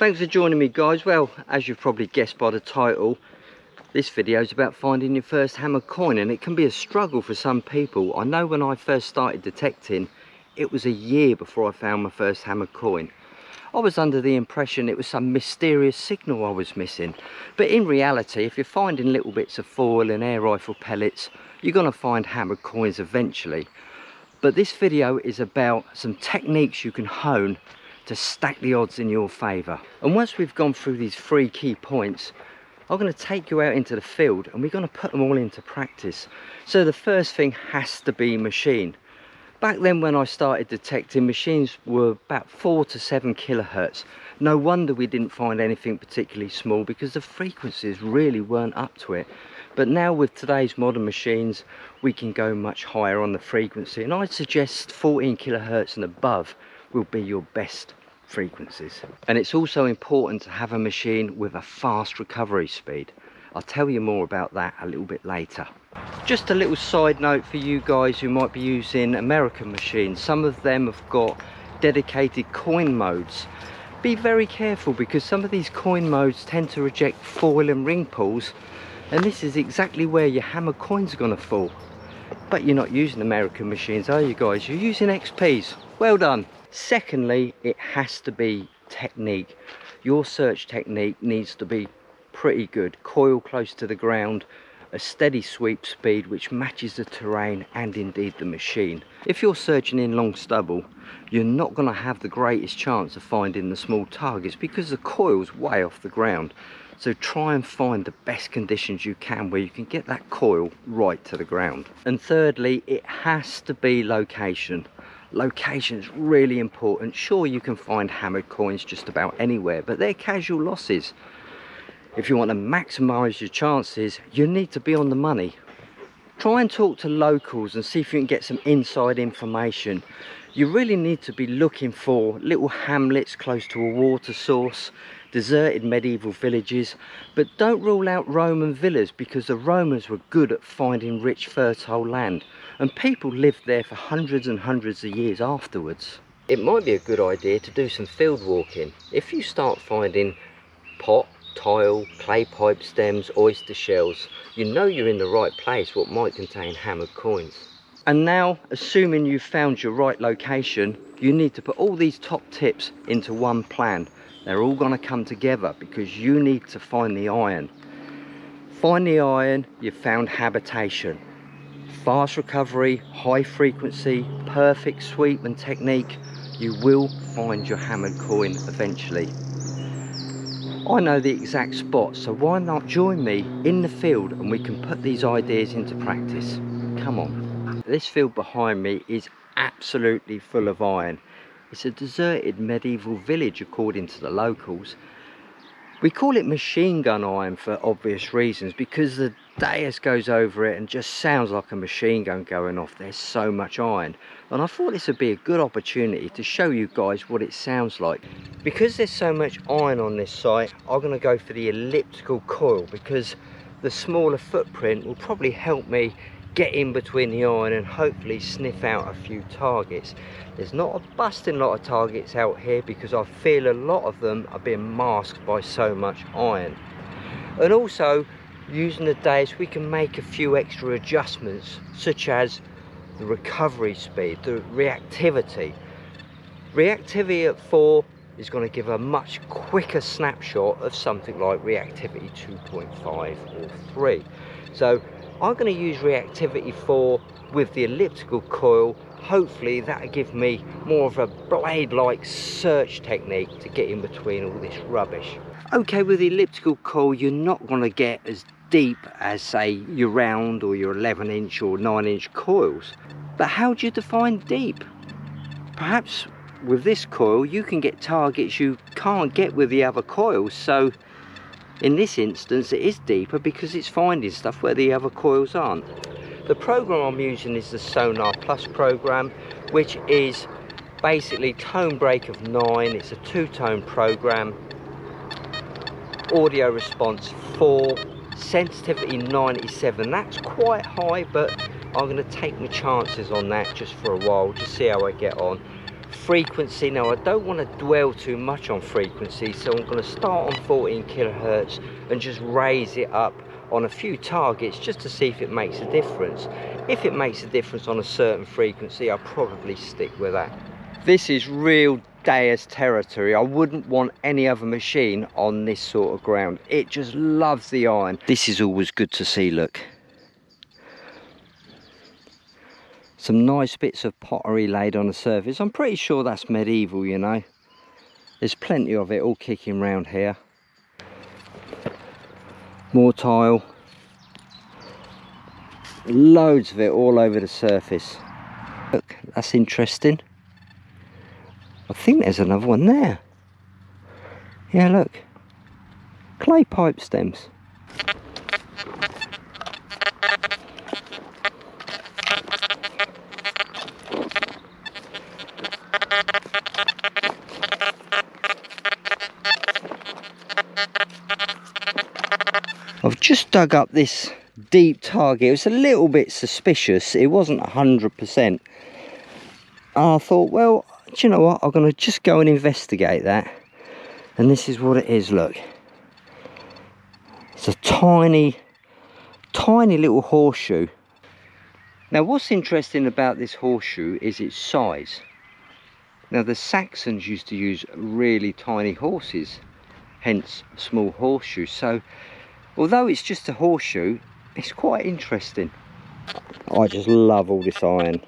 Thanks for joining me, guys. Well, as you've probably guessed by the title, this video is about finding your first hammered coin, and it can be a struggle for some people. I know when I first started detecting, it was a year before I found my first hammered coin. I was under the impression it was some mysterious signal I was missing, but in reality, if you're finding little bits of foil and air rifle pellets, you're going to find hammered coins eventually. But this video is about some techniques you can hone to stack the odds in your favour. And once we've gone through these 3 key points, I'm going to take you out into the field and we're going to put them all into practice. So the first thing has to be machine. Back then when I started detecting, machines were about 4 to 7 kilohertz. No wonder we didn't find anything particularly small, because the frequencies really weren't up to it. But now with today's modern machines, we can go much higher on the frequency, and I'd suggest 14 kilohertz and above will be your best frequencies. And it's also important to have a machine with a fast recovery speed. I'll tell you more about that a little bit later. Just a little side note for you guys who might be using American machines. Some of them have got dedicated coin modes. Be very careful, because some of these coin modes tend to reject foil and ring pulls, and this is exactly where your hammer coins are going to fall. But you're not using American machines, are you guys? You're using XPs. Well done. Secondly, it has to be technique. Your search technique needs to be pretty good. Coil close to the ground, a steady sweep speed which matches the terrain and indeed the machine. If you're searching in long stubble, you're not going to have the greatest chance of finding the small targets because the coil's way off the ground. So try and find the best conditions you can where you can get that coil right to the ground. And thirdly, it has to be location. Location is really important. Sure, you can find hammered coins just about anywhere, but they're casual losses. If you want to maximise your chances, you need to be on the money. Try and talk to locals and see if you can get some inside information. You really need to be looking for little hamlets close to a water source, deserted medieval villages, but don't rule out Roman villas, because the Romans were good at finding rich fertile land, and people lived there for hundreds and hundreds of years afterwards. It might be a good idea to do some field walking. If you start finding pot, tile, clay pipe stems, oyster shells, you know you're in the right place what might contain hammered coins. And now, assuming you've found your right location, you need to put all these top tips into one plan. They're all going to come together because you need to find the iron. Find the iron, you've found habitation. Fast recovery, high frequency, perfect sweep and technique, you will find your hammered coin eventually. I know the exact spot, so why not join me in the field and we can put these ideas into practice. Come on. This field behind me is absolutely full of iron. It's a deserted medieval village according to the locals. We call it machine gun iron for obvious reasons, because the dais goes over it and just sounds like a machine gun going off. There's so much iron, and I thought this would be a good opportunity to show you guys what it sounds like. Because there's so much iron on this site, I'm going to go for the elliptical coil, because the smaller footprint will probably help me get in between the iron and hopefully sniff out a few targets. There's not a busting lot of targets out here because I feel a lot of them are being masked by so much iron. And also, using the dais, we can make a few extra adjustments, such as the recovery speed, the reactivity. Reactivity at 4 is going to give a much quicker snapshot of something like reactivity 2.5 or 3. So I'm going to use reactivity 4 with the elliptical coil. Hopefully that'll give me more of a blade-like search technique to get in between all this rubbish. Okay, with the elliptical coil, you're not going to get as deep as, say, your round or your 11-inch or 9-inch coils. But how do you define deep? Perhaps with this coil, you can get targets you can't get with the other coils. So in this instance, it is deeper because it's finding stuff where the other coils aren't. The program I'm using is the Sonar Plus program, which is basically tone break of 9. It's a 2-tone program. Audio response 4. Sensitivity 97. That's quite high, but I'm going to take my chances on that just for a while to see how I get on. frequency. Now I don't want to dwell too much on frequency, so I'm going to start on 14 kilohertz and just raise it up on a few targets just to see if it makes a difference. If it makes a difference on a certain frequency, I'll probably stick with that. This is real Deus territory. I wouldn't want any other machine on this sort of ground. It just loves the iron. This is always good to see, look. Some nice bits of pottery laid on the surface. I'm pretty sure that's medieval, you know. There's plenty of it all kicking round here. More tile. Loads of it all over the surface. Look, that's interesting. I think there's another one there. Yeah, look. Clay pipe stems. I've just dug up this deep target. It was a little bit suspicious. It wasn't 100%. I thought, well, do you know what? I'm going to just go and investigate that. And this is what it is, look. It's a tiny, tiny little horseshoe. Now, what's interesting about this horseshoe is its size. Now, the Saxons used to use really tiny horses, hence a small horseshoe. So, although it's just a horseshoe, it's quite interesting. I just love all this iron.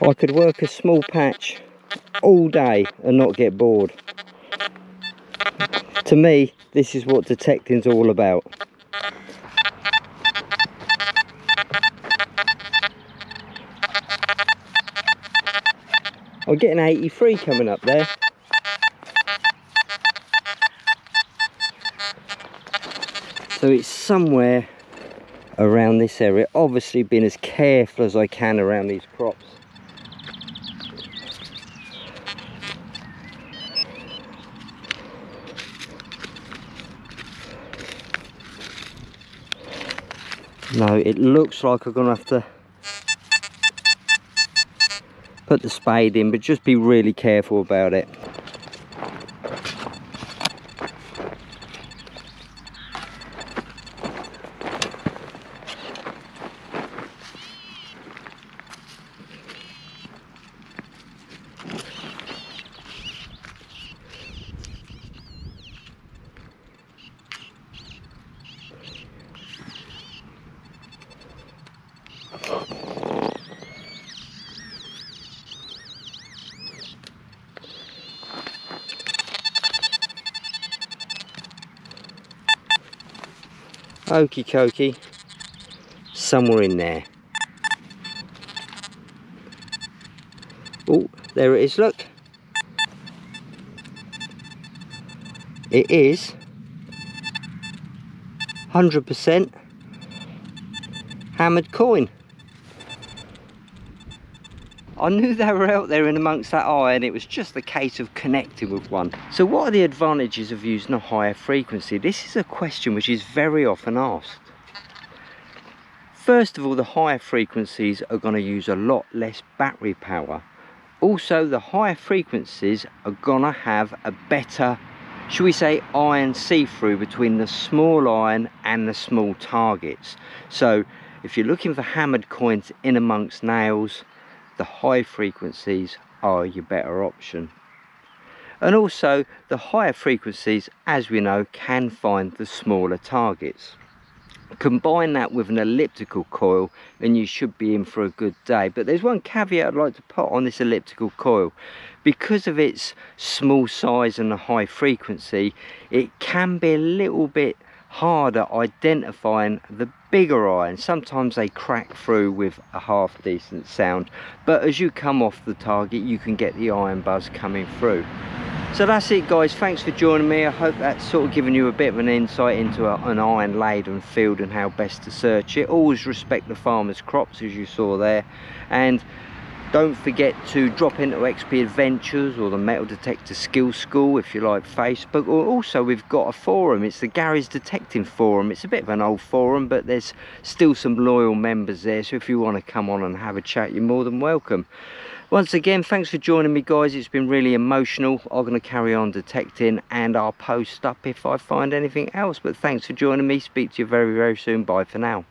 I could work a small patch all day and not get bored. To me, this is what detecting's all about. I'm getting 83 coming up there. So it's somewhere around this area. Obviously been as careful as I can around these crops. No, it looks like I'm gonna have to put the spade in, but just be really careful about it. Okie dokie, somewhere in there. Oh, there it is, look. It is 100% hammered coin. I knew they were out there in amongst that iron. It was just a case of connecting with one. So what are the advantages of using a higher frequency? This is a question which is very often asked. First of all, the higher frequencies are going to use a lot less battery power. Also, the higher frequencies are going to have a better, shall we say, iron see-through between the small iron and the small targets. So if you're looking for hammered coins in amongst nails, the high frequencies are your better option. And also the higher frequencies, as we know, can find the smaller targets. Combine that with an elliptical coil and you should be in for a good day. But there's one caveat I'd like to put on this elliptical coil. Because of its small size and the high frequency, it can be a little bit harder identifying the bigger iron. Sometimes they crack through with a half decent sound, but as you come off the target you can get the iron buzz coming through. So that's it guys, thanks for joining me. I hope that's sort of given you a bit of an insight into an iron laden field and how best to search it. Always respect the farmer's crops, as you saw there, and Don't forget to drop into XP Adventures or the Metal Detector Skills School if you like Facebook. Or also we've got a forum, it's the Gary's Detecting Forum. It's a bit of an old forum, but there's still some loyal members there, so if you want to come on and have a chat, you're more than welcome. Once again, thanks for joining me, guys. It's been really emotional. I'm going to carry on detecting and I'll post up if I find anything else, but thanks for joining me. Speak to you very, very soon. Bye for now.